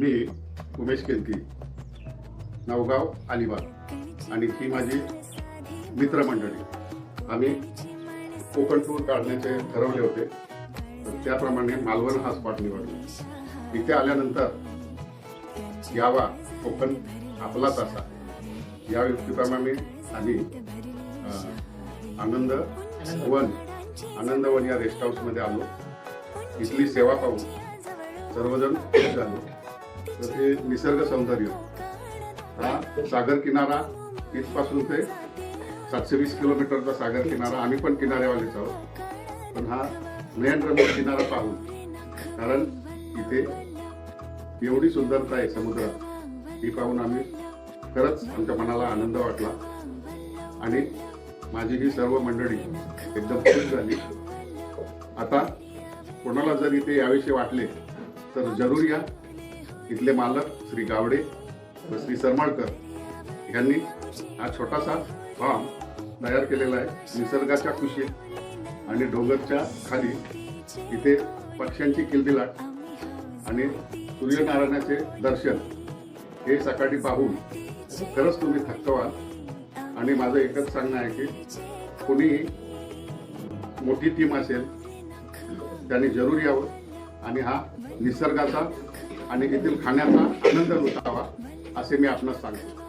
मी उमेश केलकी, नवगाव अलिबाग आणि ही माझी मित्रमंडळी. आम्ही कोकण टूर काढण्याचे ठरवले होते, तर त्याप्रमाणे मालवण हा स्पॉट निवडला. इथे आल्यानंतर यावा कोकण आपलाच असा या युक्तीप्रमाणे आम्ही आनंदवन या रेस्ट हाऊसमध्ये आलो. इथली सेवा पाहून सर्वजण खुश झालो. तर हे निसर्ग सौंदर्य, हा सागर किनारा इथपासून ते 720 किलोमीटरचा सागर किनारा. आम्ही पण किनाऱ्यावालेच आहोत, पण हा नयनरम्य किनारा पाहून, कारण इथे एवढी सुंदरता आहे समुद्रात, ही पाहून आम्ही खरंच आमच्या मनाला आनंद वाटला आणि माझी ही सर्व मंडळी एकदम खुश झाली. आता कोणाला जर इथे याविषयी वाटले तर जरूर या. इथले मालक श्री गावडे व श्री सरमाळकर यांनी हा छोटासा फार्म तयार केलेला आहे. निसर्गाच्या कुशीत आणि डोंगरच्या खाली इथे पक्ष्यांची किलबिलाट आणि सूर्यनारायणाचे दर्शन हे सकाळी पाहून खरंच तुम्ही थक्क व्हाल. आणि माझं एकच सांगणं आहे की कोणी मोठी टीम असेल त्यांनी जरूर यावं आणि हा निसर्गाचा आणि येथील खाण्याचा आनंद लुटावा, असे मी आपणास सांगतो.